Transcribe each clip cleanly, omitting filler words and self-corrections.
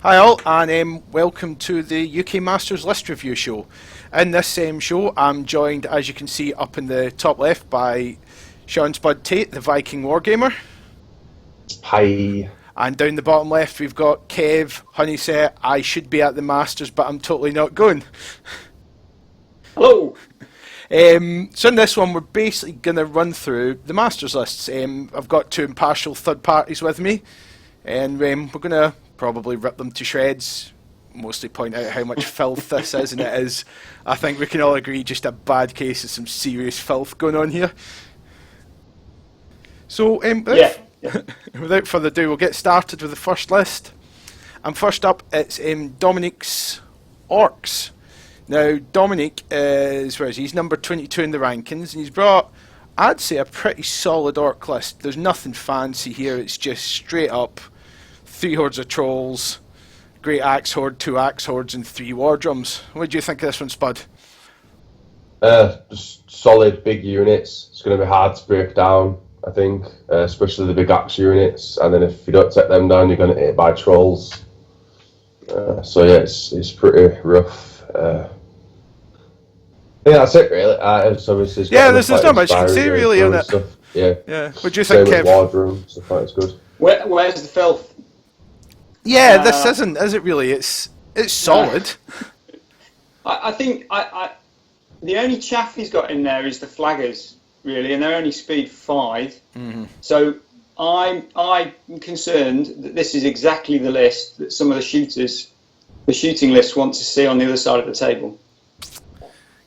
Hi all, and welcome to the UK Masters List Review Show. In this show, I'm joined, as you can see up in the top left, by Sean Spud Tate, the Viking Wargamer. Hi. And down the bottom left, we've got Kev Honeyset. I should be at the Masters, but I'm totally not going. Hello. So in this one, we're basically going to run through the Masters lists. I've got two impartial third parties with me, and we're going to probably rip them to shreds, mostly point out how much filth this is, and it is, I think we can all agree, just a bad case of some serious filth going on here. So without further ado, we'll get started with the first list. And first up, it's Dominic's Orcs. Now, Dominic is, where is he? He's number 22 in the rankings, and he's brought, I'd say, a pretty solid Orc list. There's nothing fancy here, it's just straight up 3 hordes of trolls, great axe horde, 2 axe hordes, and 3 war drums. What do you think of this one, Spud? Just solid big units. It's going to be hard to break down, I think, especially the big axe units. And then if you don't take them down, you're going to get hit by trolls. So yeah, it's pretty rough. Yeah, that's it really. It's obviously there's not much you can say really on it. Stuff. Yeah. What do you think, Kev? Wardroom stuff like it's good. Where's the filth? Yeah, this isn't, is it really? It's solid. I think the only chaff he's got in there is the flaggers, really, and they're only speed 5. Mm-hmm. So I'm concerned that this is exactly the list that some of the shooting lists want to see on the other side of the table.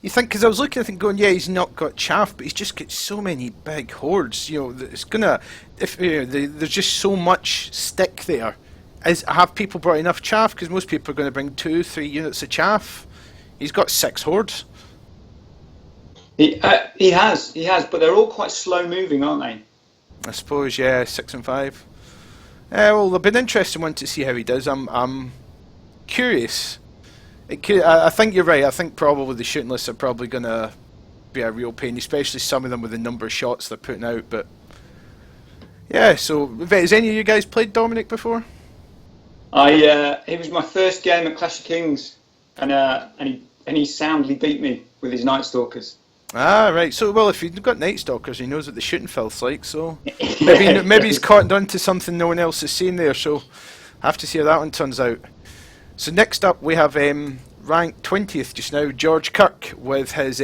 You think, because I was looking at it going, yeah, he's not got chaff, but he's just got so many big hordes. You know, it's gonna, there's just so much stick there. Have people brought enough chaff? Because most people are going to bring 2-3 units of chaff. He's got 6 hordes. He has, but they're all quite slow moving, aren't they? I suppose, yeah, 6 and 5. Well, it'll be an interesting one to see how he does. I'm curious. I think you're right. I think probably the shooting lists are probably going to be a real pain, especially some of them with the number of shots they're putting out. But yeah, so has any of you guys played Dominic before? It was my first game at Clash of Kings, and he soundly beat me with his Night Stalkers. Ah, right. So, well, if you've got Night Stalkers, he knows what the shooting filth's like. So maybe he's caught on to something no one else is saying there. So have to see how that one turns out. So next up, we have ranked 20th just now, George Kirk, with his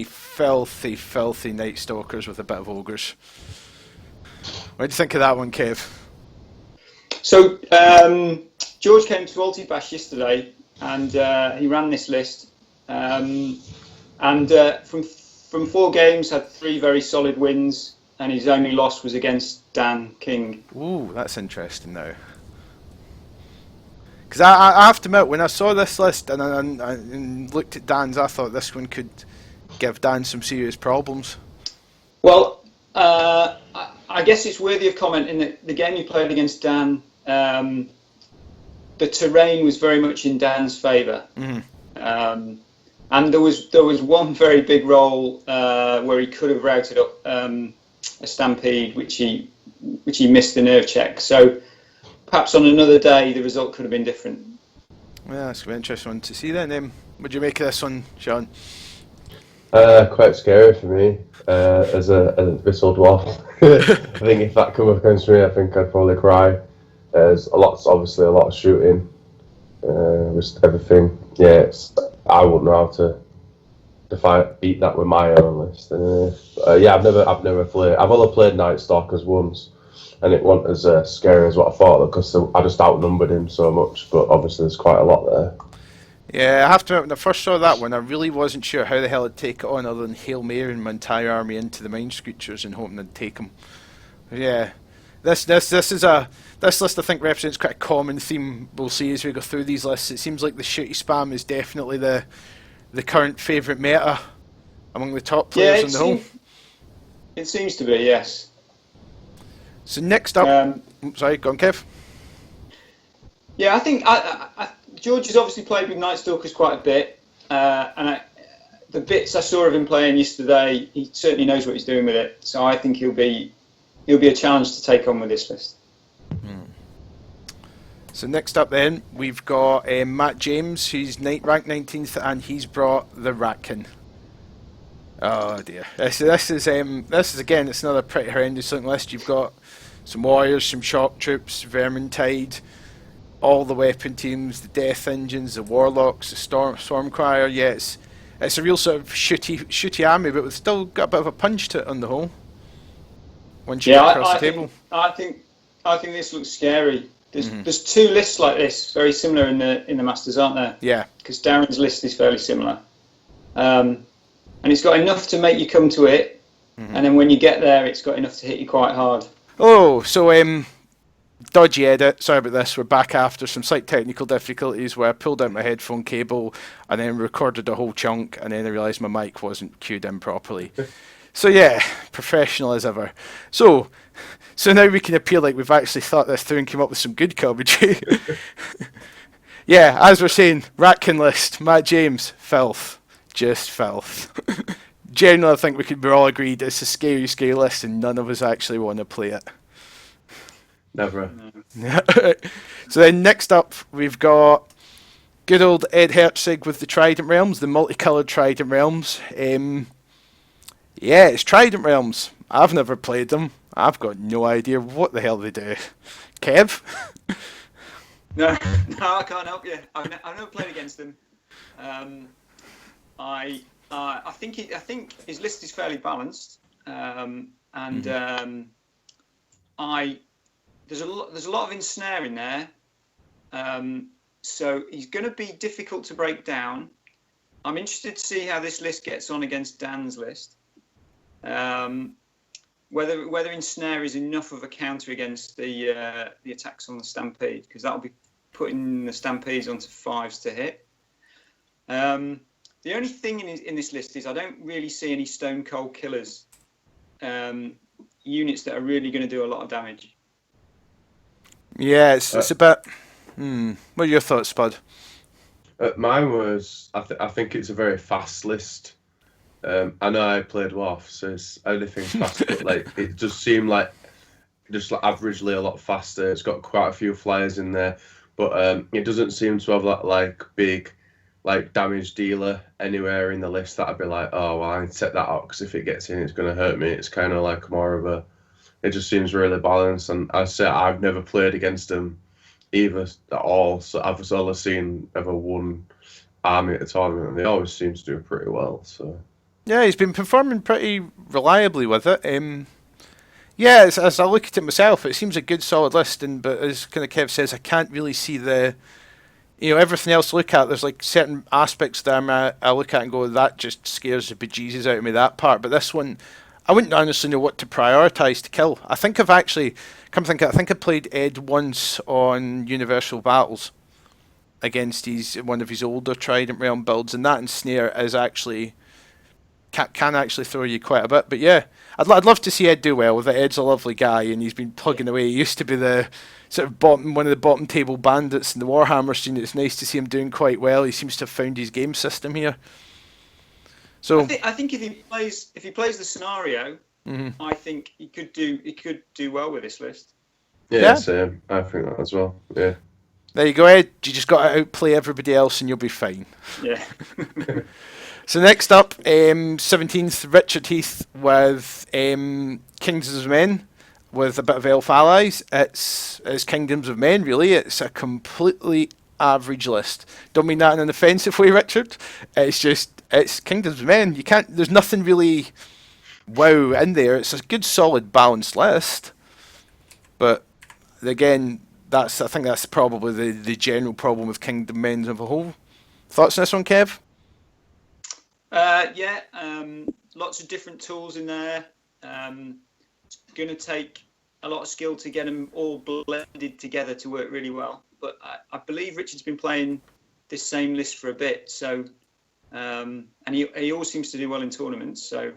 filthy Night Stalkers with a bit of ogres. What do you think of that one, Kev? So George came to Ulti Bash yesterday, and he ran this list, and from 4 games had 3 very solid wins, and his only loss was against Dan King. Ooh, that's interesting now. Because I have to admit, when I saw this list and looked at Dan's, I thought this one could give Dan some serious problems. Well, I guess it's worthy of comment in that the game you played against Dan, the terrain was very much in Dan's favour. Mm-hmm. And there was one very big roll where he could have routed up a Stampede, which he missed the nerve check. So perhaps on another day the result could have been different. Yeah, that's an interesting one to see then. What do you make of this one, Sean? Quite scary for me as a Bristle Dwarf. I think if that come up against me, I think I'd probably cry. There's obviously a lot of shooting, just everything. Yeah, I wouldn't know how to beat that with my own list. Yeah, I've never played. I've only played Night Stalkers once, and it wasn't as scary as what I thought because I just outnumbered him so much. But obviously, there's quite a lot there. Yeah, I have to admit, when I first saw that one, I really wasn't sure how the hell I'd take it on other than Hail Mary my entire army into the Mind Screechers and hoping I'd take them. Yeah, this list I think represents quite a common theme we'll see as we go through these lists. It seems like the shooty spam is definitely the current favourite meta among the top players in the whole. It seems to be, yes. So next up, sorry, go on, Kev. Yeah, I think George has obviously played with Night Stalkers quite a bit, and the bits I saw of him playing yesterday, he certainly knows what he's doing with it. So I think he'll be a challenge to take on with this list. So next up then, we've got Matt James, who's ranked 19th, and he's brought the Ratkin. Oh dear. This is again, it's another pretty horrendous looking list. You've got some Warriors, some Shock Troops, Vermintide, all the weapon teams, the Death Engines, the Warlocks, the Stormcrier. Yeah, it's a real sort of shooty army, but it's still got a bit of a punch to it on the whole. Once you get across the table. I think this looks scary. There's two lists like this, very similar in the Masters, aren't there? Yeah. Because Darren's list is fairly similar, and it's got enough to make you come to it, and then when you get there, it's got enough to hit you quite hard. Oh, so dodgy edit. Sorry about this. We're back after some slight technical difficulties where I pulled out my headphone cable and then recorded a whole chunk, and then I realised my mic wasn't queued in properly. So yeah, professional as ever. So now we can appear like we've actually thought this through and came up with some good commentary. Yeah, as we're saying, Ratkin list, Matt James, filth. Just filth. Generally, I think we're all agreed it's a scary, scary list and none of us actually want to play it. Never. So then next up, we've got good old Ed Herzig with the Trident Realms, the multicoloured Trident Realms. Yeah, it's Trident Realms. I've never played them. I've got no idea what the hell they do. Kev? No, I can't help you. I've never played against them. I think his list is fairly balanced, there's a lot of ensnare in there, so he's going to be difficult to break down. I'm interested to see how this list gets on against Dan's list. Whether ensnare is enough of a counter against the attacks on the Stampede, because that'll be putting the Stampedes onto 5s to hit. The only thing in this list is I don't really see any Stone Cold Killers units that are really going to do a lot of damage. Yeah, it's a bit... What are your thoughts, Spud? Mine was... I think it's a very fast list. I know I played WoW, so anything's fast, but like it just seemed like just like averagely a lot faster. It's got quite a few flyers in there, but it doesn't seem to have that like big like damage dealer anywhere in the list that I'd be like, oh well, I need to set that out because if it gets in, it's going to hurt me. It's kind of like more of a... It just seems really balanced, and I say I've never played against them either at all, so I've only seen ever one army at a tournament, and they always seem to do pretty well. So. Yeah, he's been performing pretty reliably with it. Yeah, as I look at it myself, it seems a good solid list, but as kind of Kev says, I can't really see everything else to look at. There's like certain aspects there I look at and go, that just scares the bejesus out of me, that part. But this one, I wouldn't honestly know what to prioritise to kill. I think I played Ed once on Universal Battles against one of his older Trident Realm builds, and that ensnare is actually... can actually throw you quite a bit. But yeah, I'd love to see Ed do well with it. Ed's a lovely guy and he's been plugging away. He used to be the sort of one of the bottom table bandits in the Warhammer scene. It's nice to see him doing quite well. He seems to have found his game system here. So I think if he plays the scenario, I think he could do well with this list. Yeah, same. I think that as well. Yeah. There you go, Ed. You just got to outplay everybody else and you'll be fine. Yeah. So next up, 17th, Richard Heath with Kingdoms of Men with a bit of Elf Allies. It's Kingdoms of Men, really. It's a completely average list. Don't mean that in an offensive way, Richard. It's Kingdoms of Men. There's nothing really wow in there. It's a good, solid, balanced list. But again, I think that's probably the general problem with Kingdom Men as a whole. Thoughts on this one, Kev? Lots of different tools in there. It's going to take a lot of skill to get them all blended together to work really well. But I believe Richard's been playing this same list for a bit, so and he always seems to do well in tournaments. So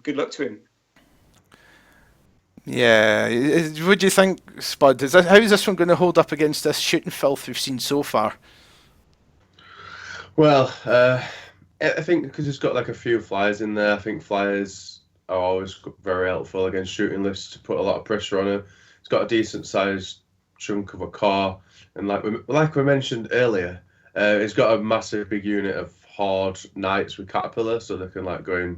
good luck to him. Yeah, what do you think, Spud? How is this one going to hold up against this shooting filth we've seen so far? Well, I think because it's got like a few flyers in there, I think flyers are always very helpful against shooting lists to put a lot of pressure on them. It's got a decent sized chunk of a car, and like we mentioned earlier, it's got a massive big unit of hard knights with Caterpillar, so they can like go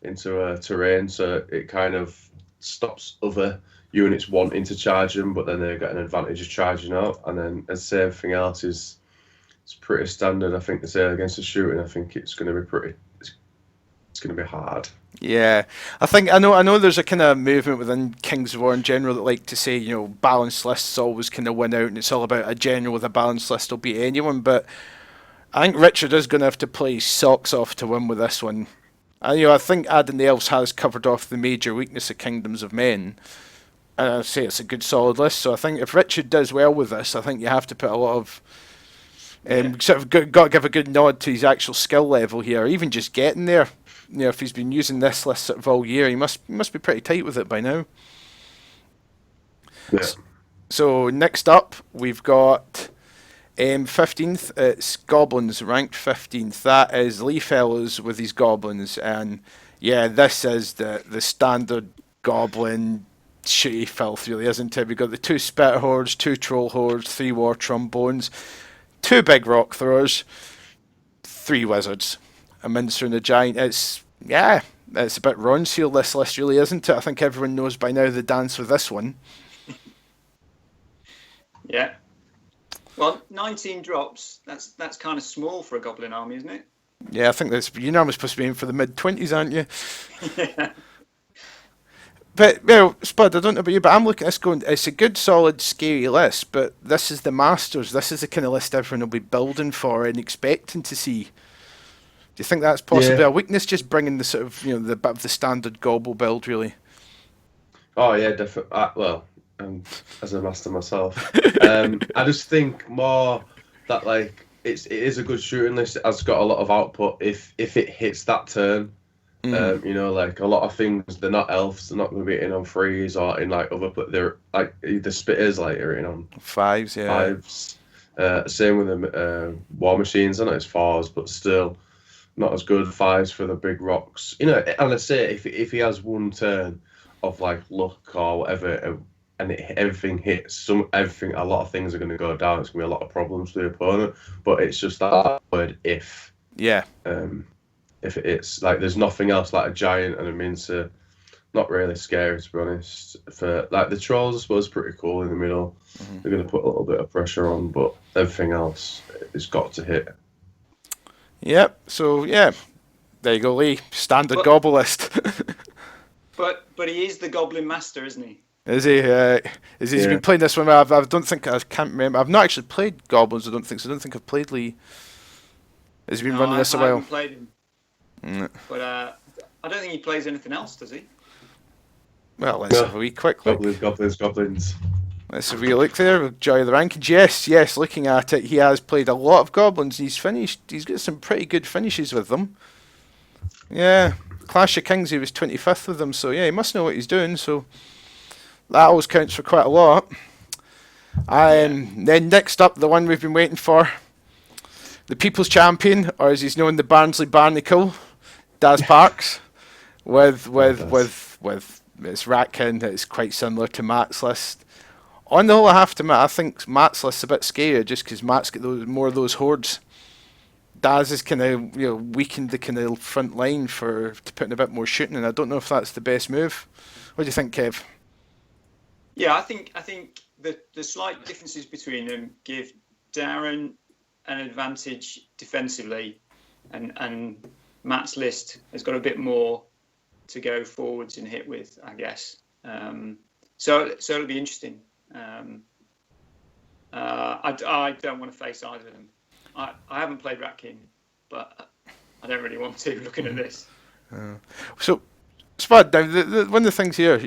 into a terrain, so it kind of stops other units wanting to charge them, but then they get an advantage of charging out. And then as I say, everything else is it's pretty standard. I think to say against the shooting, I think it's going to be pretty. It's going to be hard. Yeah, I know. There's a kind of movement within Kings of War in general that like to say, balanced lists always kind of win out, and it's all about a general with a balanced list will beat anyone. But I think Richard is going to have to play his socks off to win with this one. And I think adding the elves has covered off the major weakness of Kingdoms of Men. And I say it's a good solid list. So I think if Richard does well with this, I think you have to put a lot of sort of got to give a good nod to his actual skill level here, even just getting there. If he's been using this list sort of all year, he must be pretty tight with it by now. Yeah. So next up, we've got 15th. It's Goblins, ranked 15th. That is Lee Fellows with his Goblins, and yeah, this is the standard Goblin shitty filth, really, isn't it? We've got the 2 Spitter Hordes, 2 Troll Hordes, 3 War Trombones, 2 Big Rock Throwers, 3 Wizards, a Mincer and a Giant. It's a bit Ronseal, this list, really, isn't it? I think everyone knows by now the dance with this one. Yeah. Well, 19 drops, that's kind of small for a Goblin army, isn't it? Yeah, I think you're normally supposed to be aiming for the mid-20s, aren't you? Yeah. But, Spud, I don't know about you, but I'm looking at this going, it's a good, solid, scary list, but this is the Masters. This is the kind of list everyone will be building for and expecting to see. Do you think that's possibly a weakness, just bringing the sort of, the standard Gobble build, really? Oh, yeah, definitely. As a master myself, I just think more that, like, it is a good shooting list. It has got a lot of output if it hits that turn. Like a lot of things, they're not elves. They're not going to be hitting on 3s or in like other, but they're like the spitters, like are hitting on 5s. Yeah. 5s. Same with the war machines. I know it's 4s, but still not as good. 5s for the big rocks. And I say if he has one turn of like luck or whatever, and everything hits, everything, a lot of things are going to go down. It's going to be a lot of problems for the opponent. But it's just that word if. Yeah. If it's like there's nothing else like a giant and a mincer, not really scary to be honest. For like the trolls, I suppose, pretty cool in the middle. Mm-hmm. They're going to put a little bit of pressure on, but everything else has got to hit. Yep. So yeah, there you go, Lee. Standard Gobble list. but he is the Goblin Master, isn't he? Is he? He's been playing this one. I can't remember. I've not actually played Goblins. I don't think so. I don't think I've played Lee. Has he been running this a while? I haven't played him. But I don't think he plays anything else, does he? Well, let's have a wee quick look. Goblins. Let's have a wee look there. Joy of the rankings. Yes. Looking at it, he has played a lot of Goblins. He's got some pretty good finishes with them. Yeah, Clash of Kings, he was 25th with them. So yeah, he must know what he's doing. So that always counts for quite a lot. Then next up, the one we've been waiting for, the People's Champion, or as he's known, the Barnsley Barnacle, Daz Parks, with it's Ratkin. It's quite similar to Matt's list. On the whole, I have to admit, I think Matt's list's a bit scarier just because Matt's got more of those hordes. Daz has kind of weakened the kind of front line to put in a bit more shooting, and I don't know if that's the best move. What do you think, Kev? Yeah, I think the slight differences between them give Darren an advantage defensively, and Matt's list has got a bit more to go forwards and hit with, I guess. So it'll be interesting. I don't want to face either of them. I haven't played Ratkin, but I don't really want to. Looking at this. So, Spud, now one of the things here,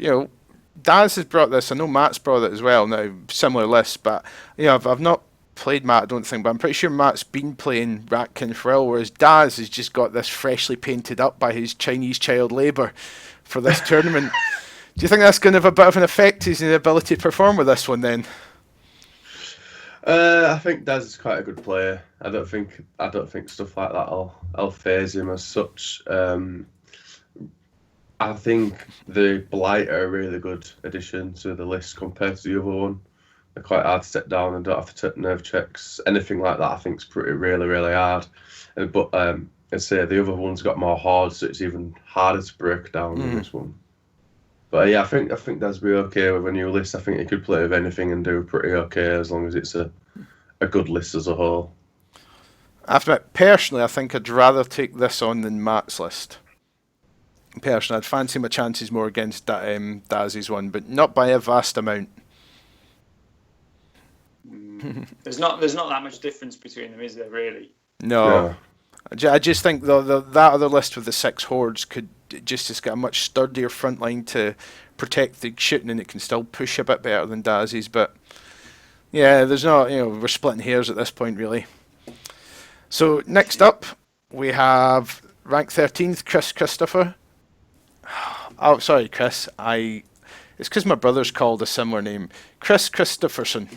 Daz has brought this. I know Matt's brought it as well. Now, similar lists, but I've not played Matt, I don't think, but I'm pretty sure Matt's been playing Ratkin for a while, whereas Daz has just got this freshly painted up by his Chinese child labour for this tournament. Do you think that's going to have a bit of an effect on his ability to perform with this one then? I think Daz is quite a good player. I don't think stuff like that will phase him as such. I think the Blight are a really good addition to the list compared to the other one. They're quite hard to take down and don't have to take nerve checks. Anything like that, I think, is pretty really, really hard. But I'd say the other one's got more hard, so it's even harder to break down than this one. But yeah, I think that'd be okay with a new list. I think you could play with anything and do pretty okay as long as it's a good list as a whole. I have to admit, personally, I think I'd rather take this on than Matt's list. Personally, I'd fancy my chances more against Dazzy's one, but not by a vast amount. There's not that much difference between them, is there? Really? No. I just think that other list with the 6 hordes could just get a much sturdier front line to protect the shooting, and it can still push a bit better than Dazzy's. But yeah, there's not, we're splitting hairs at this point, really. So next up, we have rank 13th, Chris Christopher. Oh, sorry, Chris. It's because my brother's called a similar name. Chris Christopherson.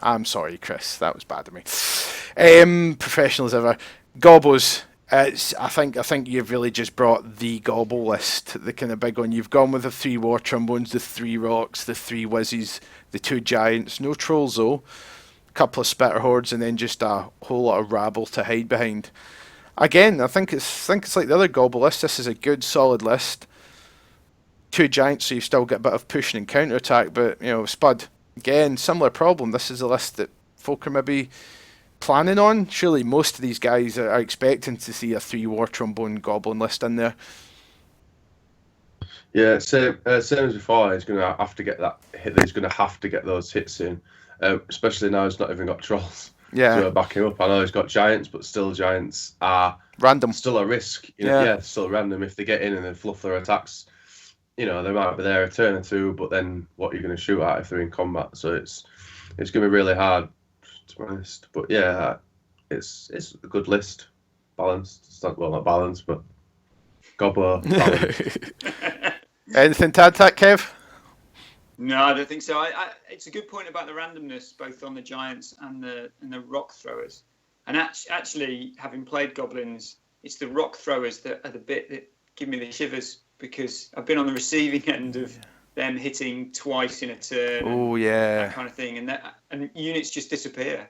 I'm sorry, Chris. That was bad of me. Professional as ever. Gobbles. I think you've really just brought the gobble list, the kind of big one. You've gone with the 3 war trombones, the 3 rocks, the 3 whizzies, the 2 giants. No trolls though. A couple of spitter hordes, and then just a whole lot of rabble to hide behind. Again, I think it's like the other gobble list. This is a good, solid list. 2 giants, so you still get a bit of pushing and counter attack. But Spud, again, similar problem. This is a list that folk are maybe planning on. Surely most of these guys are expecting to see a 3 war trombone goblin list in there. Yeah, same as before. He's going to have to get that hit. He's going to have to get those hits in, especially now he's not even got trolls. Yeah. To back him up. I know he's got giants, but still giants are random. Still a risk. Yeah, still random. If they get in and they fluff their attacks, they might be there a turn or 2, but then what are you going to shoot at if they're in combat? So it's going to be really hard, to be honest. But yeah, it's a good list. Balanced. It's not balanced, but gobbler balanced. Anything to add to that, Kev? No, I don't think so. It's a good point about the randomness, both on the giants and the rock throwers. And actually, having played goblins, it's the rock throwers that are the bit that give me the shivers, because I've been on the receiving end of them hitting twice in a turn. Oh yeah, that kind of thing, and units just disappear.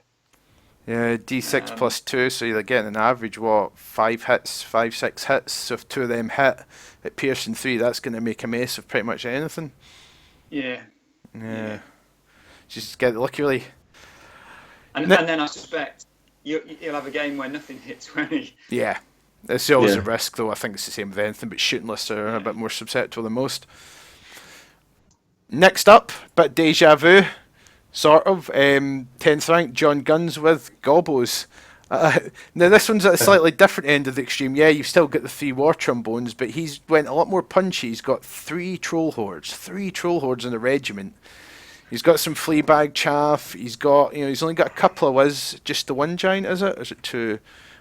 Yeah, D6 plus 2, so you're getting an average 5 hits, 6 hits. So if 2 of them hit at piercing 3, that's going to make a mess of pretty much anything. Yeah. Just get lucky, really. And then I suspect you'll have a game where nothing hits, won't he? Yeah. It's always a risk, though. I think it's the same with anything, but shooting lists are a bit more susceptible than most. Next up, bit deja vu, sort of. 10th rank, John Guns with Gobos. Now, this one's at a slightly different end of the extreme. Yeah, you've still got the 3 war trombones, but he's went a lot more punchy. He's got 3 troll hordes. 3 troll hordes in a regiment. He's got some Fleabag chaff. He's got, he's only got a couple of whiz. Just the 1 giant, is it? Or is it 2?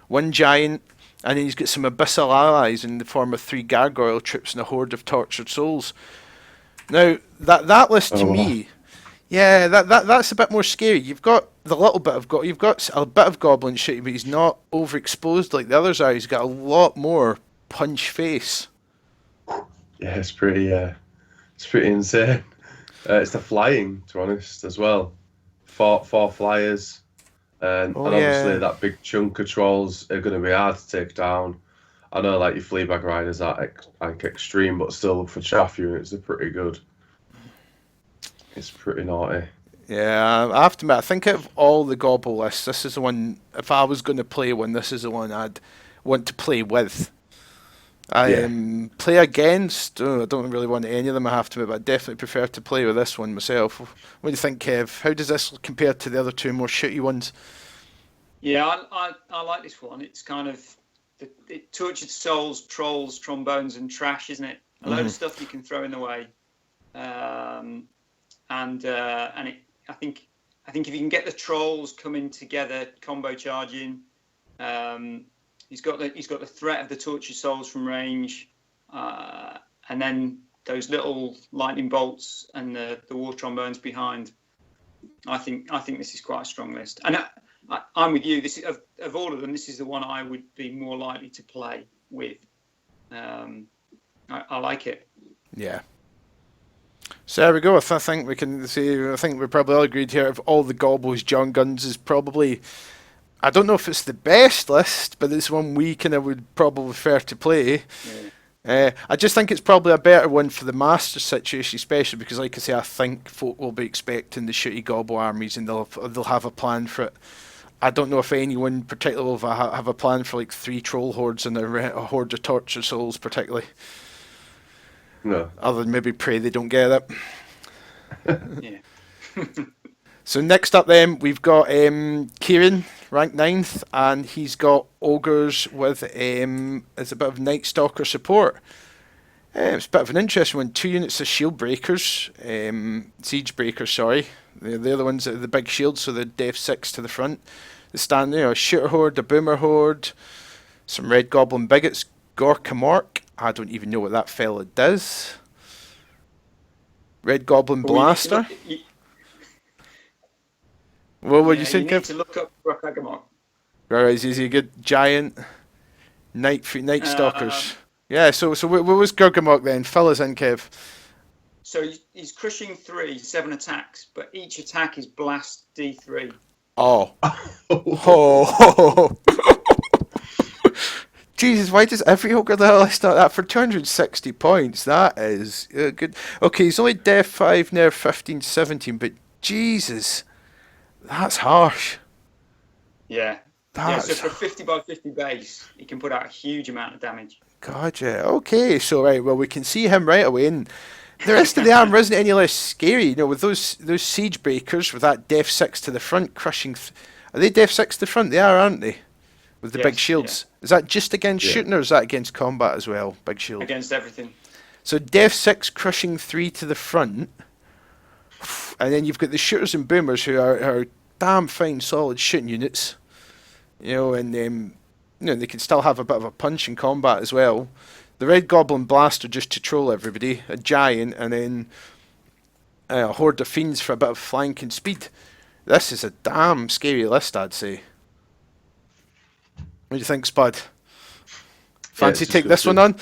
1 giant. And then he's got some abyssal allies in the form of 3 gargoyle troops and a horde of tortured souls. Now, that list to me, yeah, that's a bit more scary. You've got you've got a bit of goblin shit, but he's not overexposed like the others are. He's got a lot more punch face. Yeah, it's pretty insane. It's the flying, to be honest, as well. 4 flyers, and obviously that big chunk of trolls are going to be hard to take down. I know, like, your Fleabag riders are extreme, but still for chaff units, they're pretty good. It's pretty naughty. Yeah, I have to admit, I think of all the gobble lists, this is the one, if I was going to play one, this is the one I'd want to play with. Play against, I don't really want any of them, I have to admit, but I definitely prefer to play with this one myself. What do you think, Kev? How does this compare to the other 2 more shooty ones? Yeah, I like this one. It's kind of tortured souls, trolls, trombones, and trash, isn't it? A load of stuff you can throw in the way, I think if you can get the trolls coming together, combo charging, he's got the threat of the tortured souls from range, and then those little lightning bolts and the war trombones behind. I think this is quite a strong list, and I'm with you. This is, of all of them, this is the one I would be more likely to play with. I like it. Yeah. So there we go. I think we can say. I think we're probably all agreed here. Of all the gobbles, John Guns is probably. I don't know if it's the best list, but it's one we kind of would probably prefer to play. I just think it's probably a better one for the Masters situation, especially because, like I say, I think folk will be expecting the shooty gobble armies, and they'll have a plan for it. I don't know if anyone particularly will have a plan for like 3 troll hordes and a horde of torture souls, particularly. No. Other than maybe pray they don't get it. Yeah. So next up then, we've got Kieran, ranked 9th, and he's got Ogres with as a bit of Night Stalker support. It's a bit of an interesting one. 2 units of Shield Breakers, Siege Breakers, sorry. They're the ones that are the big shields, so the Def 6 to the front. The stand, a Shooter Horde, a Boomer Horde, some Red Goblin Bigots, Gorka Mork. I don't even know what that fella does. Red Goblin Blaster. What were you saying, You need Kev? to look up Gorka. Right, is he a good giant Night Stalkers? Yeah, so what was Gurgamok then? Fill us in, Kev. So he's crushing 3, 7 attacks, but each attack is blast D3. Oh. Oh. Jesus, why does every ogre the hell start that for 260 points? That is good. Okay, he's only Def 5, Nerf 15, 17, but Jesus, that's harsh. Yeah. That's... Yeah, so for 50 by 50 base, he can put out a huge amount of damage. God, yeah. Okay, so right, well, we can see him right away, and the rest of the armor isn't any less scary. With those Siege Breakers, with that Def 6 to the front, crushing... Are they Def 6 to the front? They are, aren't they? With the big shields. Yeah. Is that just against shooting, or is that against combat as well? Big shield. Against everything. So Def 6 crushing 3 to the front, and then you've got the shooters and boomers who are damn fine, solid shooting units. And they can still have a bit of a punch in combat as well. The Red Goblin Blaster just to troll everybody, a giant, and then a horde of fiends for a bit of flanking speed. This is a damn scary list, I'd say. What do you think, Spud? Fancy take this one on?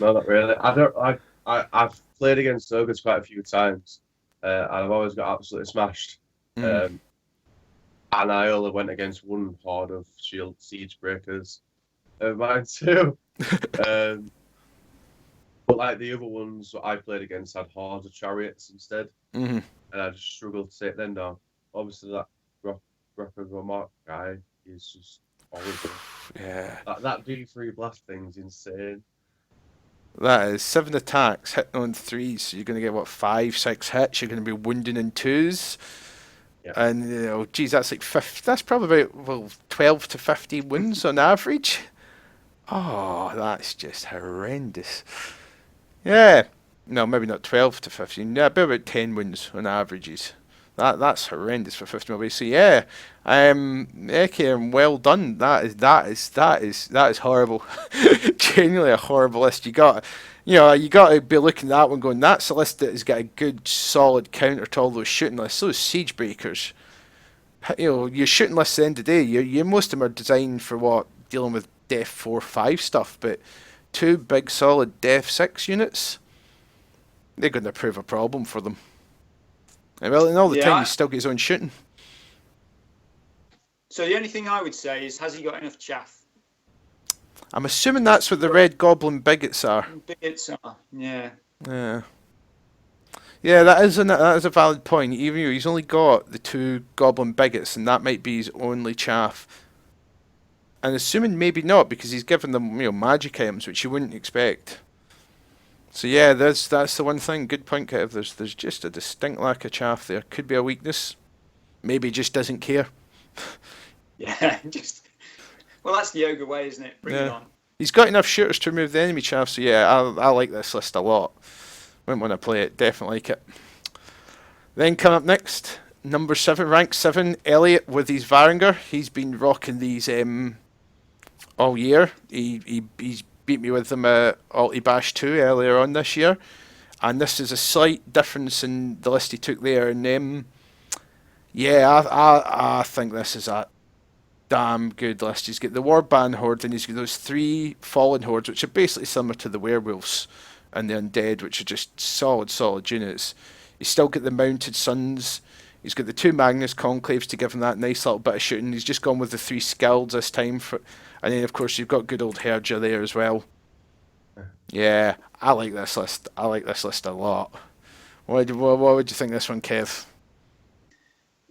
No, not really. I've played against ogres quite a few times, and I've always got absolutely smashed. And I only went against one horde of shield siege breakers of mine too. But like the other ones that I played against had hordes of chariots instead, and I just struggled to take them down. Obviously, that Mark guy is just horrible. Yeah. That D3 blast thing's insane. That is 7 attacks, hitting on 3s, so you're going to get, 5, 6 hits, you're going to be wounding in 2s. Yeah. And, geez, that's like 50, that's probably about, 12 to 50 wounds on average. Oh, that's just horrendous. Yeah. No, maybe not 12 to 15, yeah, about 10 wounds on averages. That's horrendous for 50 mil base. So yeah, Kieran, well done. That is horrible. Genuinely a horrible list. You got to be looking at that one going, that's a list that has got a good solid counter to all those shooting lists. Those siege breakers. Your shooting lists at the end of the day, most of them are designed for dealing with Def 4, 5 stuff, but 2 big solid Def 6 units, they're going to prove a problem for them. And well, and all the time he's still got his own shooting. So the only thing I would say is, has he got enough chaff? I'm assuming that's what the Red Goblin Bigots are. Bigots are, yeah. Yeah. Yeah, that is a valid point. Even though he's only got the 2 Goblin Bigots, and that might be his only chaff. And assuming maybe not, because he's given them magic items, which you wouldn't expect. So yeah, that's the one thing. Good point, Kev. There's just a distinct lack of chaff there. Could be a weakness. Maybe he just doesn't care. Yeah, that's the ogre way, isn't it? Bring it on. He's got enough shooters to remove the enemy chaff, so yeah, I like this list a lot. Wouldn't want to play it, definitely like it. Then come up next, number 7, rank 7, Elliot with his Varinger. He's been rocking these all year. He's beat me with them at Alti Bash 2 earlier on this year, and this is a slight difference in the list he took there. And I think this is a damn good list. He's got the Warband Horde, and he's got those 3 Fallen Hordes, which are basically similar to the Werewolves. and the Undead, which are just solid units. He's still got the Mounted Suns. He's got the 2 Magnus Conclaves to give him that nice little bit of shooting. He's just gone with the 3 Skilds this time. And then, of course, you've got good old Herja there as well. Yeah, I like this list. I like this list a lot. What would you think of this one, Kev?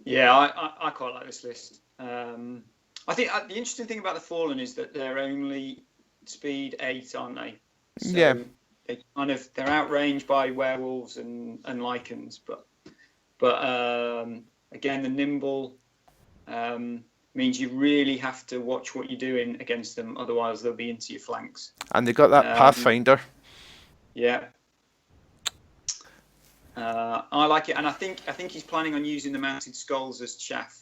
Yeah, I quite like this list. I think the interesting thing about the Fallen is that they're only speed 8, aren't they? So yeah. They're outranged by werewolves and lycans, but again, the nimble means you really have to watch what you're doing against them, otherwise they'll be into your flanks. And they got that Pathfinder. Yeah. I like it, and I think he's planning on using the Mounted Skulls as chaff.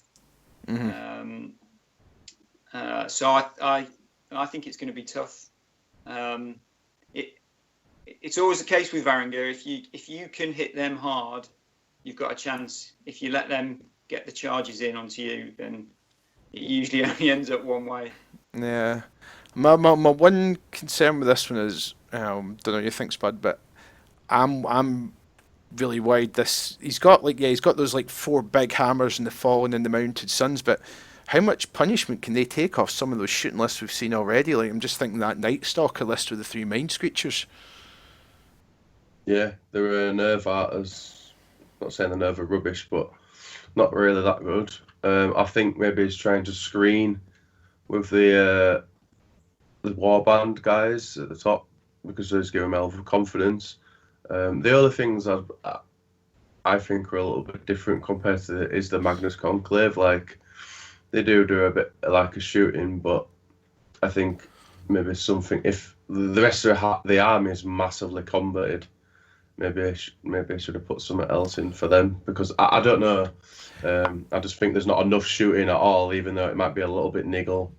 Mm-hmm. So I think it's going to be tough. It's always the case with Varangur. If you can hit them hard, you've got a chance. If you let them get the charges in onto you, then it usually only ends up one way. Yeah. My one concern with this one is, don't know what you think, Spud, but I'm really worried. He's got those like 4 big hammers in the Fallen and the Mounted Suns, but how much punishment can they take off some of those shooting lists we've seen already? Like, I'm just thinking that Night Stalker list with the 3 Mind Screechers. Yeah, they were nerve arters. Not saying the nerve are rubbish, but not really that good. I think maybe he's trying to screen with the Warband guys at the top because those give him elf confidence. The other things I think are a little bit different compared to is the Magnus Conclave. Like, they do a bit like a shooting, but I think maybe something, if the rest of the army is massively combated, maybe I should have put something else in for them, because I don't know. I just think there's not enough shooting at all, even though it might be a little bit niggle.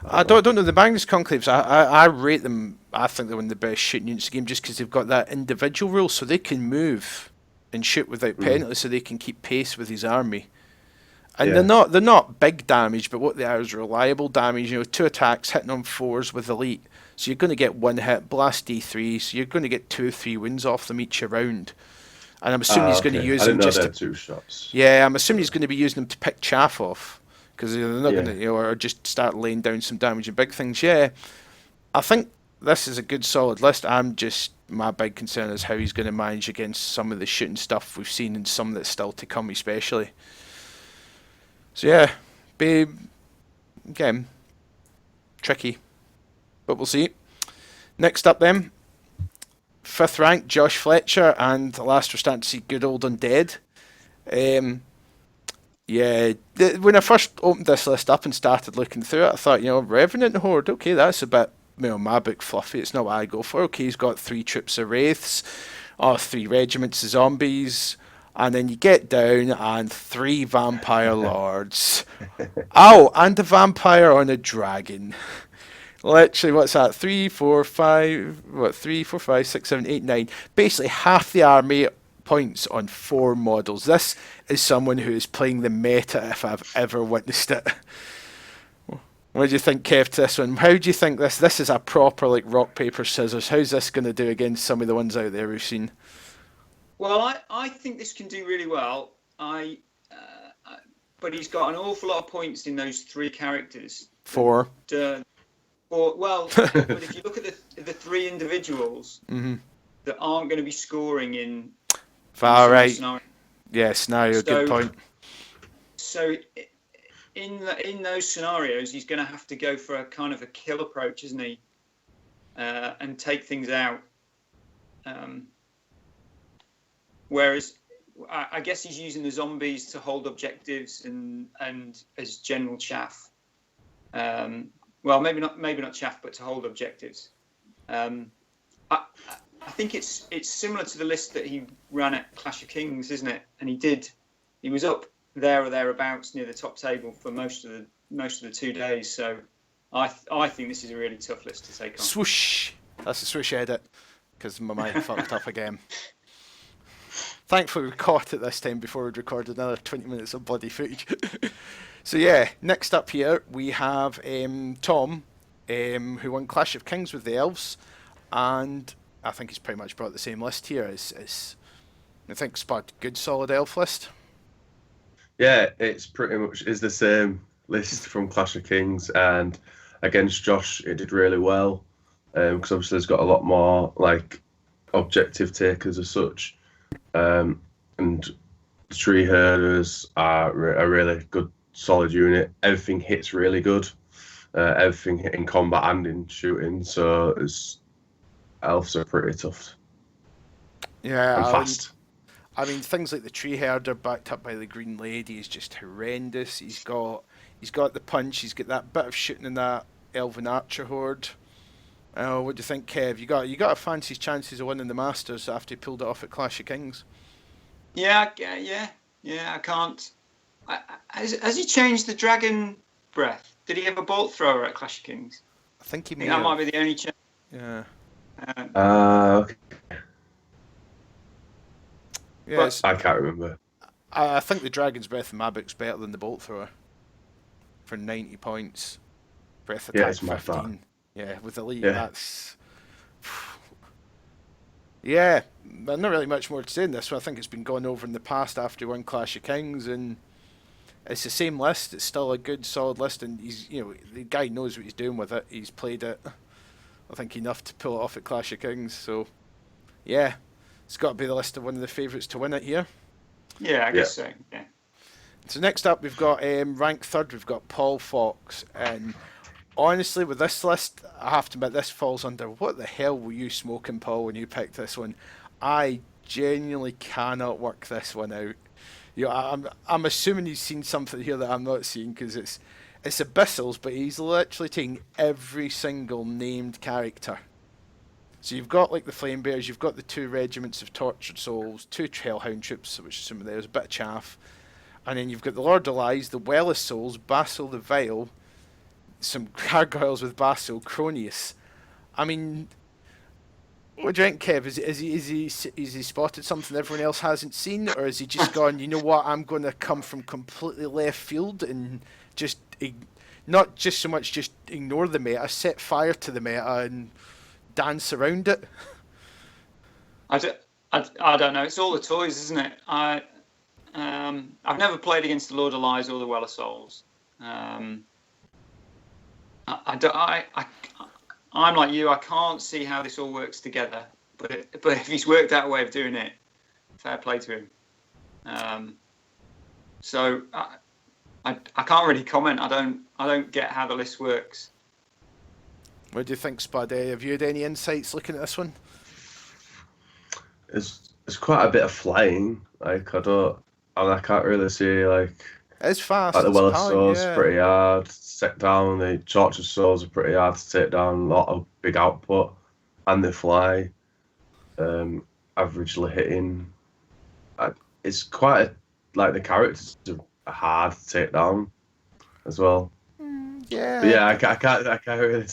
I don't know. The Magnus Conclaves, I rate them. I think they're one of the best shooting units in the game, just because they've got that individual rule, so they can move and shoot without penalty, so they can keep pace with his army. And they're not big damage, but what they are is reliable damage. 2 attacks hitting on 4s with elite, so you're going to get 1 hit, blast D3, so you're going to get 2 or 3 wins off them each round. And I'm assuming he's going to use them just to 2 shots. Yeah, I'm assuming he's going to be using them to pick chaff off, because they're not going to, or just start laying down some damage and big things. Yeah, I think this is a good solid list. My big concern is how he's going to manage against some of the shooting stuff we've seen and some that's still to come, especially. So yeah, again, tricky, but we'll see. Next up then, 5th rank, Josh Fletcher, and last we're starting to see good old Undead. When I first opened this list up and started looking through it, I thought, Revenant Horde, okay, that's a bit, my book fluffy, it's not what I go for. Okay, he's got 3 troops of Wraiths, 3 regiments of zombies, and then you get down and 3 Vampire Lords. And a Vampire on a Dragon. Literally, what's that? 3, 4, 5, 6, 7, 8, 9. Basically, half the army points on 4 models. This is someone who is playing the meta if I've ever witnessed it. What do you think, Kev, to this one? How do you think this is a proper, like, rock, paper, scissors? How's this going to do against some of the ones out there we've seen? Well, I think this can do really well. But he's got an awful lot of points in those 3 characters. 4. But if you look at the 3 individuals that aren't going to be scoring in far right. Scenario. Yeah, scenario. Good point. So in those scenarios, he's going to have to go for a kind of a kill approach, isn't he? And take things out. Whereas I guess he's using the zombies to hold objectives and as general chaff. Well, maybe not chaff, but to hold objectives. I think it's similar to the list that he ran at Clash of Kings, isn't it? And he was up there or thereabouts near the top table for most of the 2 days. So I think this is a really tough list to take on. Swoosh. That's a swoosh edit, because my mind fucked up again. Thankfully we caught it this time before we'd recorded another 20 minutes of bloody footage. So yeah, next up here we have Tom, who won Clash of Kings with the Elves, and I think he's pretty much brought the same list here. I think Spud, good solid elf list. Yeah, it's pretty much is the same list from Clash of Kings, and against Josh, it did really well because obviously it's got a lot more like objective takers as such, and the tree herders are a really good, solid unit. Everything hits really good, everything in combat and in shooting. So elves are pretty tough Yeah, and fast. I mean, things like the tree herder backed up by the green lady is just horrendous. He's got the punch. He's got that bit of shooting in that elven archer horde. What do you think, Kev? You got a fancy chances of winning the Masters after he pulled it off at Clash of Kings. Yeah. I can't. Has he changed the dragon breath? Did he have a bolt thrower at Clash of Kings? I think he I think that might be the only change. Yeah. Okay. Yes. I can't remember. I think the Dragon's Breath in my book's better than the Bolt Thrower for 90 points. Breath attack 15. Yeah, with Elite, that's... Yeah, there's not really much more to say in this one. I think it's been gone over in the past after he won Clash of Kings, and it's the same list. It's still a good, solid list, and the guy knows what he's doing with it. He's played it, I think, enough to pull it off at Clash of Kings, so... Yeah, it's got to be the list of one of the favourites to win it here. Yeah, I guess so. Yeah. So next up, we've got rank third. We've got Paul Fox, and honestly, with this list, I have to admit this falls under what the hell were you smoking, Paul, when you picked this one? I genuinely cannot work this one out. I'm assuming you've seen something here that I'm not seeing because it's Abyssals, but he's literally taking every single named character. So you've got like the Flame Bears, you've got the 2 regiments of Tortured Souls, 2 Hellhound troops, which assuming there's a bit of chaff, and then you've got the Lord of Lies, the Well of Souls, Basil the Vile, some gargoyles with Basil, Cronius. I mean, what do you think, Kev? Is he spotted something everyone else hasn't seen, or is he just gone, you know what, I'm going to come from completely left field and just not just so much just ignore the meta, set fire to the meta and dance around it? I don't know. It's all the toys, isn't it? I've never played against the Lord of Lies or the Well of Souls. I'm like you. I can't see how this all works together. But if he's worked out a way of doing it, fair play to him. So I can't really comment. I don't get how the list works. What do you think, Spud? Have you had any insights looking at this one? It's quite a bit of flying. Like I can't really see like. It's fast. Like the Well of Souls yeah. pretty hard to take down. The Tortured Souls are pretty hard to take down. A lot of big output, and they fly. Averagely hitting. It's quite like the characters are hard to take down as well. Yeah. But yeah, I can't really.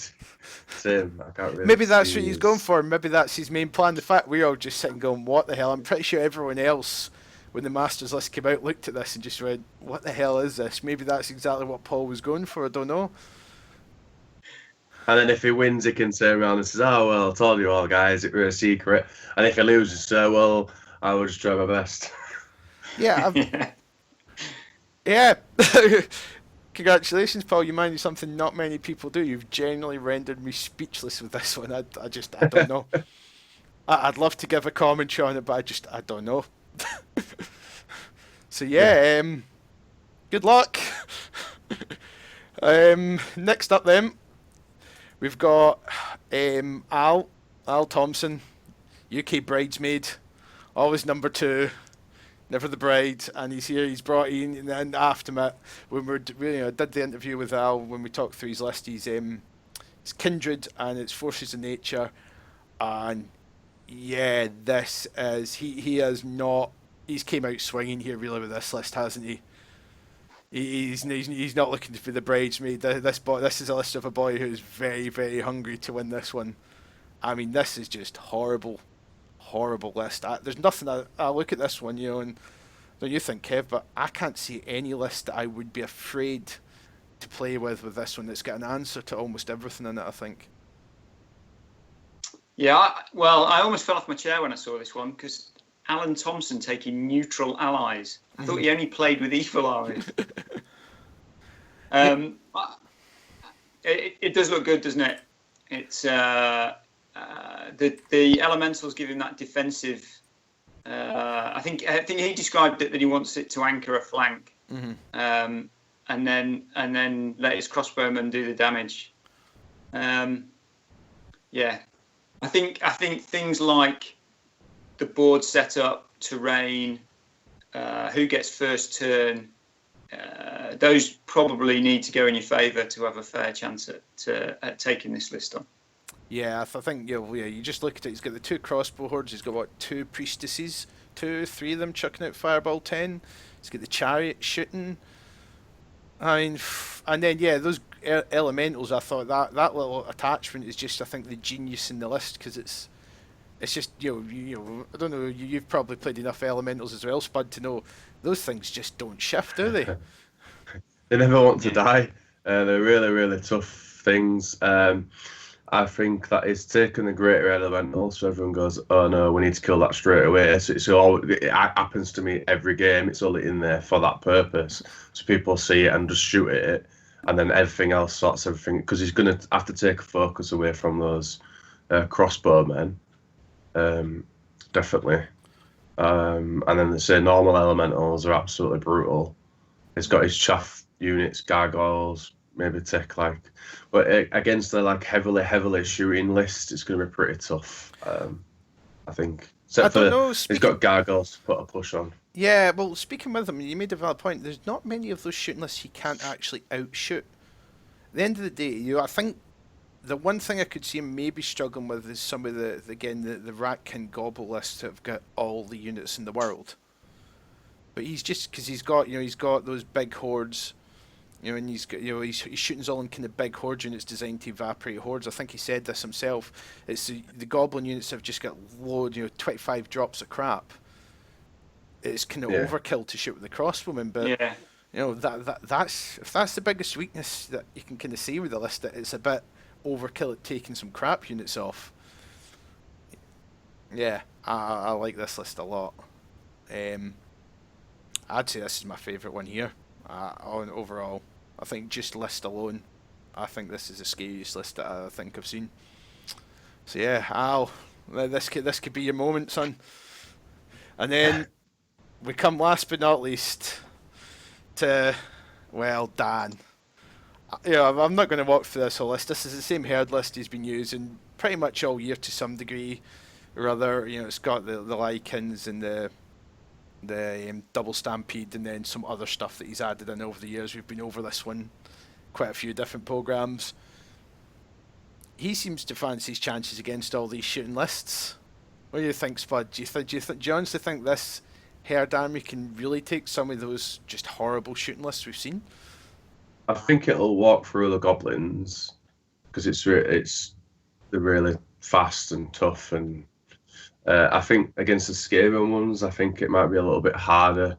Same. I can't really. Maybe that's what he's going for. Maybe that's his main plan. The fact we're all just sitting going, "What the hell?" I'm pretty sure everyone else, when the Masters list came out, looked at this and just went, "What the hell is this?" Maybe that's exactly what Paul was going for. I don't know. And then if he wins, he can turn around and says, "Oh well, I told you all, guys, it was a secret." And if he loses, say, "Well, I will just try my best." Yeah. Yeah. Congratulations, Paul. You managed something not many people do. You've genuinely rendered me speechless with this one. I don't know. I'd love to give a commentary on it, but I don't know. So yeah, good luck. Next up then, we've got Al Thompson, UK bridesmaid, always number 2. Never the bride, and he's here. He's brought in, and after when we did the interview with Al, when we talked through his list, he's Kindred and it's Forces of Nature, and yeah, this is he has not. He's came out swinging here really with this list, hasn't he? He's not looking to be the bridesmaid. This is a list of a boy who's very, very hungry to win this one. I mean, this is just horrible list. There's nothing. I look at this one, and don't you think, Kev? But I can't see any list that I would be afraid to play with this one. That's got an answer to almost everything in it, I think. Yeah, I almost fell off my chair when I saw this one because Alan Thompson taking neutral allies. I thought he only played with evil allies. It does look good, doesn't it? It's the elementals give him that defensive. I think he described it that he wants it to anchor a flank, and then let his crossbowmen do the damage. Yeah, I think things like the board setup, terrain, who gets first turn, those probably need to go in your favour to have a fair chance at taking this list on. Yeah, I think you just look at it. He's got the 2 crossbow hordes. He's got what, 2 priestesses, 3 of them chucking out fireball 10. He's got the chariot shooting. I mean, and then those elementals. I thought that little attachment is just, I think, the genius in the list because it's just I don't know. You've probably played enough elementals as well, Spud, to know those things just don't shift, do they? They never want to die. They're really, really tough things. I think that is taking the greater elemental, so everyone goes, "Oh no, we need to kill that straight away." So it happens to me every game. It's only in there for that purpose, so people see it and just shoot at it, and then everything else sorts everything because he's going to have to take focus away from those crossbowmen, definitely. And then they say normal elementals are absolutely brutal. He's got his chaff units, gargoyles. Maybe take but against the heavily shooting list, it's going to be pretty tough. I think. Except he's got gargoyles to put a push on. Yeah, well, speaking with him, you made a valid point. There's not many of those shooting lists he can't actually outshoot. At the end of the day, I think the one thing I could see him maybe struggling with is some of the Ratkin Gobble lists that have got all the units in the world. But he's just because he's got those big hordes. And he's shooting all in kind of big horde units designed to evaporate hordes. I think he said this himself. It's the goblin units have just got 25 drops of crap. It's kind of overkill to shoot with the crossbowmen, but that's the biggest weakness that you can kind of see with the list. That it's a bit overkill at taking some crap units off. Yeah, I like this list a lot. I'd say this is my favourite one here. Overall, I think just list alone, I think this is the scariest list that I think I've seen. So yeah, this could be your moment, son. And then we come last but not least to Dan. I'm not going to walk through this whole list. This is the same herd list he's been using pretty much all year to some degree or other. It's got the Lycans and the double stampede and then some other stuff that he's added in over the years. We've been over this one quite a few different programs. He seems to fancy his chances against all these shooting lists. What do you think, Spud? Do you honestly think this herd army can really take some of those just horrible shooting lists we've seen? I think it'll walk through the goblins because they're really fast and tough and. I think against the Skaven ones, I think it might be a little bit harder.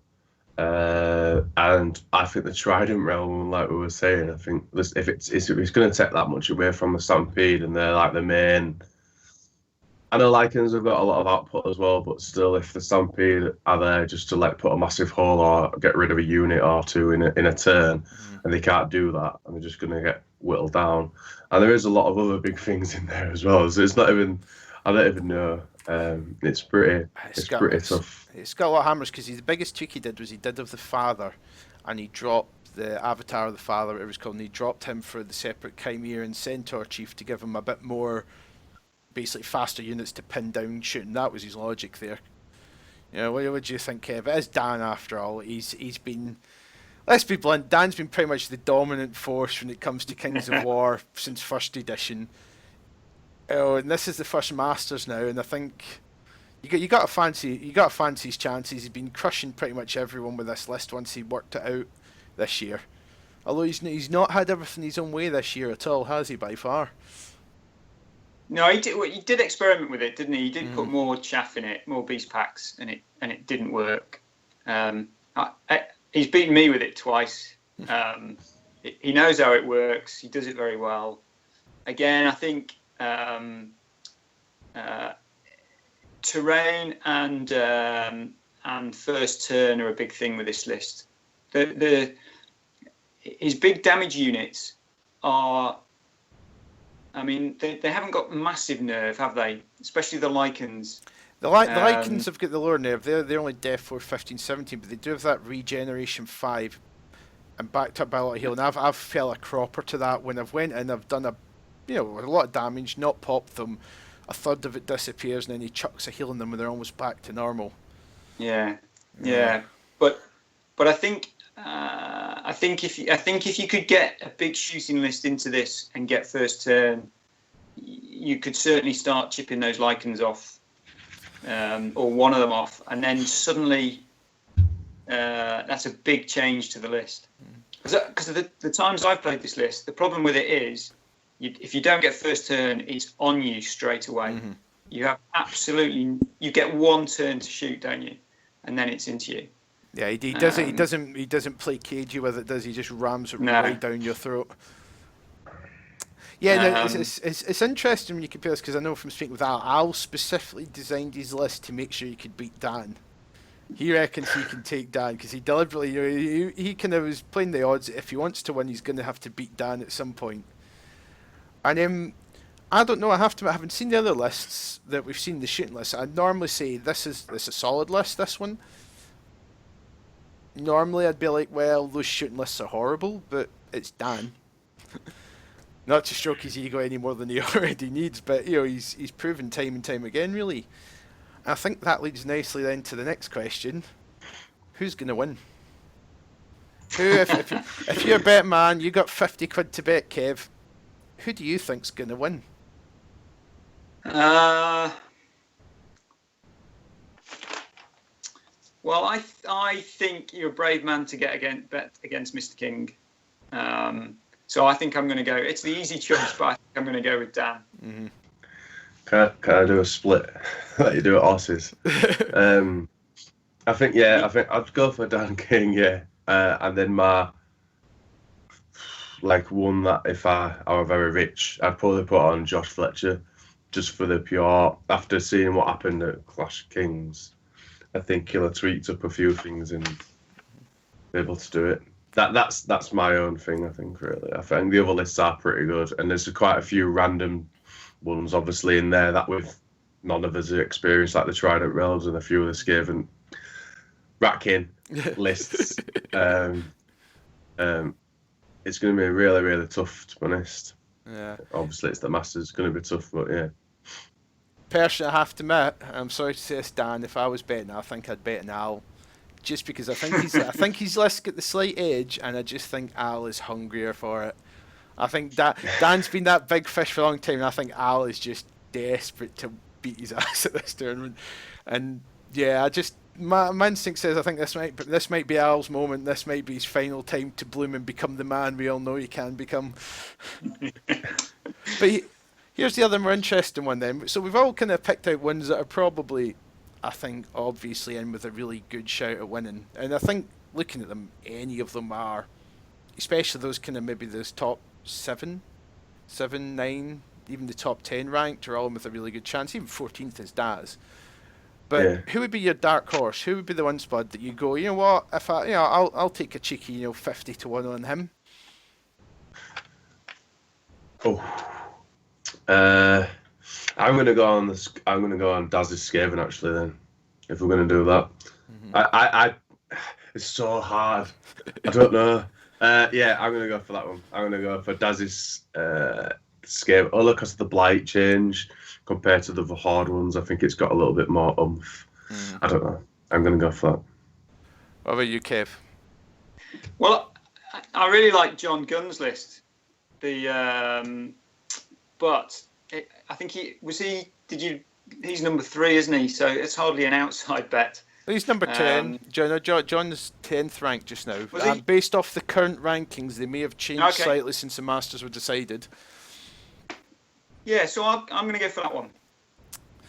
And I think the Trident realm, like we were saying, I think if it's going to take that much away from the Stampede and they're like the main. I know Lycans have got a lot of output as well, but still, if the Stampede are there just to put a massive hole or get rid of a unit or two in a turn, and they can't do that, and they're just going to get whittled down. And there is a lot of other big things in there as well. So it's not even. I don't even know. It's pretty tough. It's got a lot of hammers because the biggest tweak he did was he did of the father, and he dropped the avatar of the father, whatever it was called, and he dropped him for the separate Chimera and Centaur chief to give him a bit more, basically faster units to pin down shooting. That was his logic there. What do you think, Kev? It is Dan after all. He's been. Let's be blunt. Dan's been pretty much the dominant force when it comes to Kings of War since first edition. And this is the first Masters now, and I think you got to fancy his chances. He's been crushing pretty much everyone with this list once he worked it out this year. Although he's not had everything his own way this year at all, has he? By far. No, he did experiment with it, didn't he? He did put more chaff in it, more beast packs, and it didn't work. He's beaten me with it twice. He knows how it works. He does it very well. Again, I think terrain and first turn are a big thing with this list. His big damage units are, I mean, they haven't got massive nerve, have they? Especially the Lycans. The Lycans have got the lower nerve. They're only Def 4, 15, 17, but they do have that regeneration 5 and backed up by a lot of healing. I've felt a cropper to that when I've went in. I've done a lot of damage, not popped them. A third of it disappears, and then he chucks a heal on them, and they're almost back to normal. Yeah. But I think if you could get a big shooting list into this and get first turn, you could certainly start chipping those Lycans off, or one of them off, and then suddenly that's a big change to the list. Because the times I've played this list, the problem with it is, if you don't get first turn, it's on you straight away. Mm-hmm. You have you get one turn to shoot, don't you? And then it's into you. Yeah, he doesn't play cagey with it, does he? Just rams it right down your throat. Yeah, it's interesting when you compare this, because I know from speaking with Al specifically designed his list to make sure he could beat Dan. He reckons he can take Dan, because he deliberately, he kind of was playing the odds that if he wants to win, he's going to have to beat Dan at some point. And I don't know, I haven't seen the other lists that we've seen, the shooting list. I'd normally say this is a solid list, this one. Normally I'd be like, well, those shooting lists are horrible, but it's Dan. Not to stroke his ego any more than he already needs, but he's proven time and time again, really. I think that leads nicely then to the next question: who's going to win? If you're a bet man, you got 50 quid to bet, Kev. Who do you think's going to win? Well, I think you're a brave man to bet against Mr. King. So I think I'm going to go. It's the easy choice, but I think I'm going to go with Dan. Mm-hmm. Can I do a split like you do at horses? I think I'd go for Dan King, yeah. And then my one that if I were very rich, I'd probably put on Josh Fletcher, just for the pure. After seeing what happened at Clash of Kings, I think he'll have tweaked up a few things and be able to do it. That's my own thing, I think, really. I think the other lists are pretty good, and there's quite a few random ones, obviously, in there that with none of us experience, like the Trident Realms and a few of the Skaven racking lists. It's going to be really, really tough, to be honest. Yeah. Obviously, it's the Masters. It's going to be tough, but yeah. Personally, I have to admit, I'm sorry to say this, Dan, if I was betting, I think I'd bet on Al. Just because I think his list got the slight edge, and I just think Al is hungrier for it. I think Dan's been that big fish for a long time, and I think Al is just desperate to beat his ass at this tournament. And yeah, my instinct says I think this might be Al's moment. This might be his final time to bloom and become the man we all know he can become. But here's the other more interesting one then. So we've all kind of picked out ones that are probably, I think, obviously in with a really good shout at winning. And I think looking at them, any of them are, especially those kind of maybe those top 7, 9, even the top 10 ranked are all with a really good chance. Even 14th is Daz. But yeah. Who would be your dark horse? Who would be the one, Spud, that you go, you know what, if I'll take a cheeky 50 to 1 on him? I'm gonna go on Daz's Skaven, actually. Then, if we're gonna do that, I it's so hard. I don't know. Yeah, I'm gonna go for that one. I'm gonna go for Daz's Skaven. Oh, look, because of the blight change compared to the hard ones, I think it's got a little bit more oomph. I don't know. I'm gonna go for that. What about you, Kev? Well, I really like John Gunn's list. But I think he's number 3, isn't he? So it's hardly an outside bet. He's number 10. John's 10th ranked just now. Based off the current rankings, they may have changed slightly since the Masters were decided. Yeah, so I'm going to go for that one.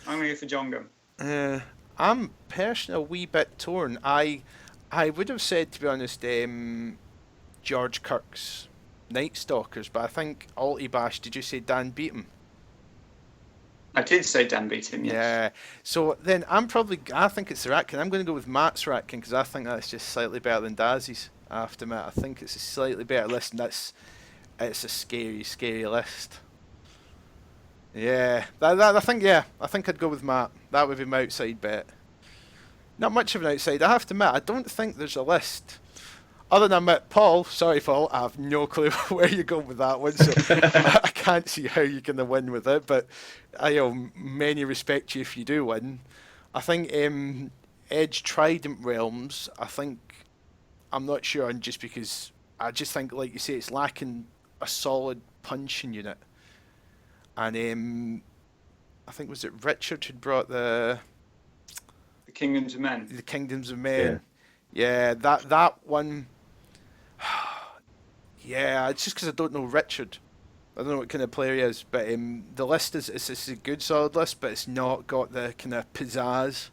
I'm going to go for John Gunn. I'm personally a wee bit torn. I would have said, to be honest, George Kirk's Night Stalkers, but I think Alti Bash, did you say Dan beat him? I did say Dan beat him, yes. Yeah. So then I think it's the Ratkin. I'm going to go with Matt's Ratkin because I think that's just slightly better than Dazzy's. I have to admit, I think it's a slightly better list, and it's a scary, scary list. Yeah, I think I'd go with Matt. That would be my outside bet. Not much of an outside. I have to admit, I don't think there's a list. Other than that, Paul, sorry, Paul, I have no clue where you're going with that one, so I can't see how you're going to win with it, but many respect you if you do win. I think Edge Trident Realms, I'm not sure, and just because I just think, like you say, it's lacking a solid punching unit. And I think, was it Richard who brought the Kingdoms of Men? The Kingdoms of Men. Yeah, that one... Yeah, it's just because I don't know Richard. I don't know what kind of player he is, but the list is a good solid list, but it's not got the kind of pizzazz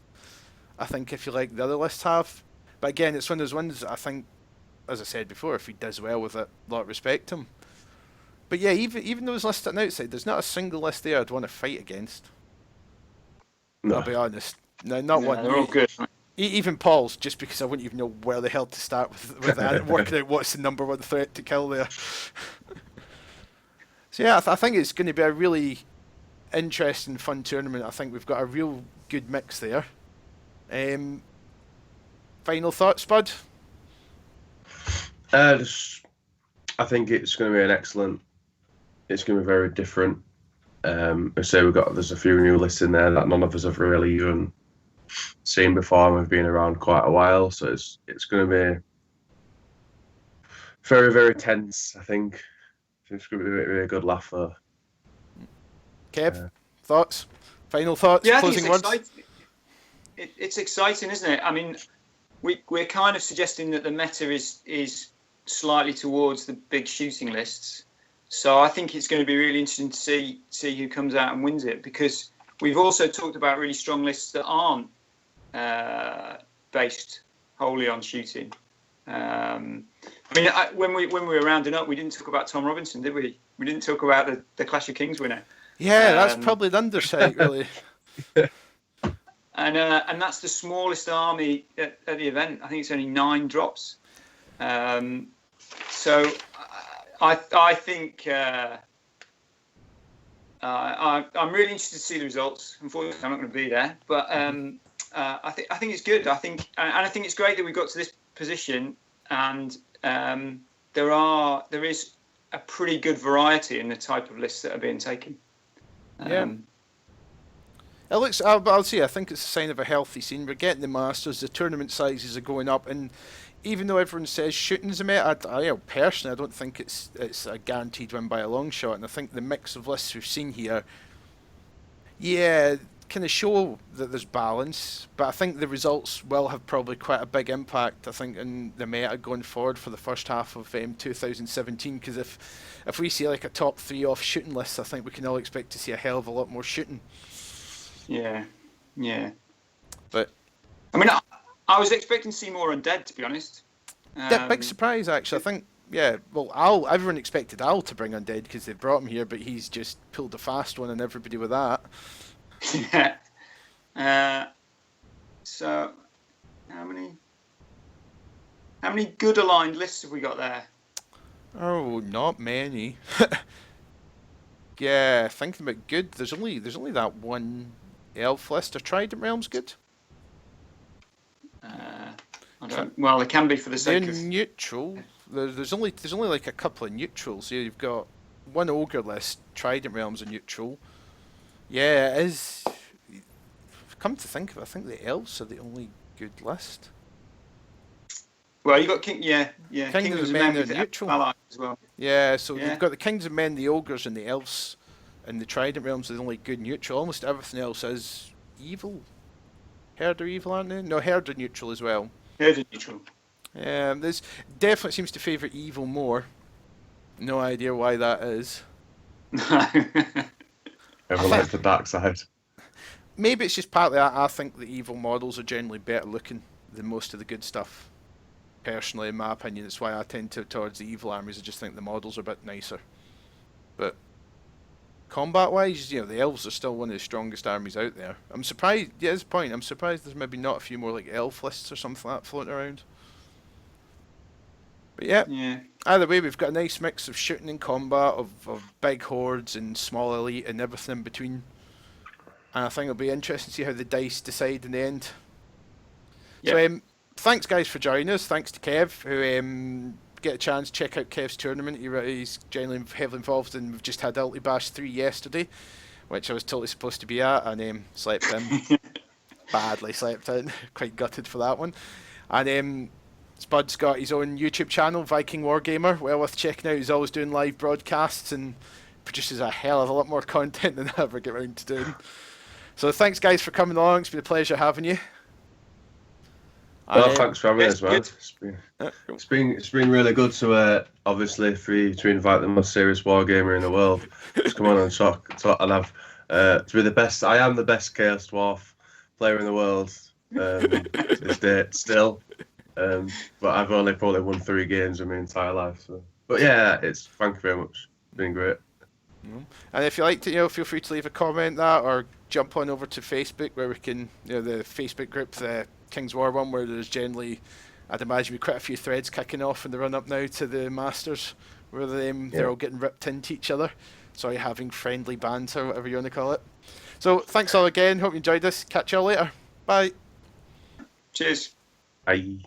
I think, if you like, the other lists have. But again, it's one of those ones I think, as I said before, if he does well with it, a lot of respect him. But yeah, even those lists on outside, there's not a single list there I'd want to fight against. No. I'll be honest. No, not one. They're all good. Even Paul's, just because I wouldn't even know where the hell to start with that, working out what's the number one threat to kill there. So yeah, I think it's going to be a really interesting, fun tournament. I think we've got a real good mix there. Final thoughts, Spud? I think it's going to be it's going to be very different. I say there's a few new lists in there that none of us have really even seen before, and we've been around quite a while, so it's going to be very, very tense. I think it's going to be a really good laugh though. Kev, thoughts? Final thoughts? Yeah, Closing words? It's exciting, isn't it? I mean, we're kind of suggesting that the meta is slightly towards the big shooting lists. So I think it's going to be really interesting to see who comes out and wins it, because we've also talked about really strong lists that aren't based wholly on shooting. I mean, when we were rounding up, we didn't talk about Tom Robinson, did we? We didn't talk about the Clash of Kings winner. Yeah, that's probably the underside, really. And that's the smallest army at the event. I think it's only 9 drops. So I think I'm really interested to see the results. Unfortunately, I'm not going to be there, but I think it's good. I think it's great that we got to this position, and there is a pretty good variety in the type of lists that are being taken. Yeah. It looks. I'll say. I think it's a sign of a healthy scene. We're getting the Masters. The tournament sizes are going up, and even though everyone says shooting's a meta, personally, I don't think it's a guaranteed win by a long shot. And I think the mix of lists we've seen here, kind of show that there's balance. But I think the results will have probably quite a big impact, I think, in the meta going forward for the first half of 2017. Because if we see like a top 3 off shooting list, I think we can all expect to see a hell of a lot more shooting. Yeah. But I mean, I was expecting to see more Undead, to be honest. Big surprise, actually. I think, well, everyone expected Al to bring Undead because they brought him here, but he's just pulled a fast one on everybody with that. Yeah. So, how many good aligned lists have we got there? Oh, not many. Yeah, thinking about good, there's only that one elf list. Are Trident Realms good? Well, it can be for the sake They're of neutral. There's only like a couple of neutrals here. You've got one ogre list. Trident Realms are neutral. Yeah, it is. Come to think of it, I think the elves are the only good list. Well, you got Kingdoms of Men are neutral as well. Yeah, so you've got the Kings of Men, the ogres, and the elves, and the Trident Realms are the only good neutral. Almost everything else is evil. Herd are evil, aren't they? No, Herd are neutral as well. Herd are neutral. This definitely seems to favour evil more. No idea why that is. Everyone likes the dark side. Maybe it's just partly I think the evil models are generally better looking than most of the good stuff. Personally, in my opinion, that's why I tend towards the evil armies. I just think the models are a bit nicer. But combat-wise, the elves are still one of the strongest armies out there. I'm surprised. Yeah, that's the point. I'm surprised there's maybe not a few more like elf lists or something like that floating around. But yeah, Yeah. either way, we've got a nice mix of shooting and combat, of big hordes and small elite and everything in between. And I think it'll be interesting to see how the dice decide in the end. Yeah. So, thanks guys for joining us. Thanks to Kev, who get a chance, check out Kev's tournament. He's generally heavily involved, and we've just had Ulti Bash 3 yesterday, which I was totally supposed to be at, and slept in. Badly slept in. Quite gutted for that one. And Spud's got his own YouTube channel, Viking Wargamer. Well worth checking out. He's always doing live broadcasts and produces a hell of a lot more content than I ever get around to doing. So thanks guys for coming along. It's been a pleasure having you. Well, thanks for having Yes, us, man. It's been really good to obviously for you to invite the most serious wargamer in the world to come on and talk and have to be the best. I am the best Chaos Dwarf player in the world to this date still, but I've only probably won 3 games in my entire life. So, but yeah, thank you very much. It's been great. And if you like to, feel free to leave a comment or jump on over to Facebook where we can, the Facebook group, the King's War one, where there's generally, I'd imagine, be quite a few threads kicking off in the run up now to the Masters, where they're all getting ripped into each other. So you're having friendly banter, whatever you want to call it. So thanks all again. Hope you enjoyed this. Catch you all later. Bye. Cheers. Bye.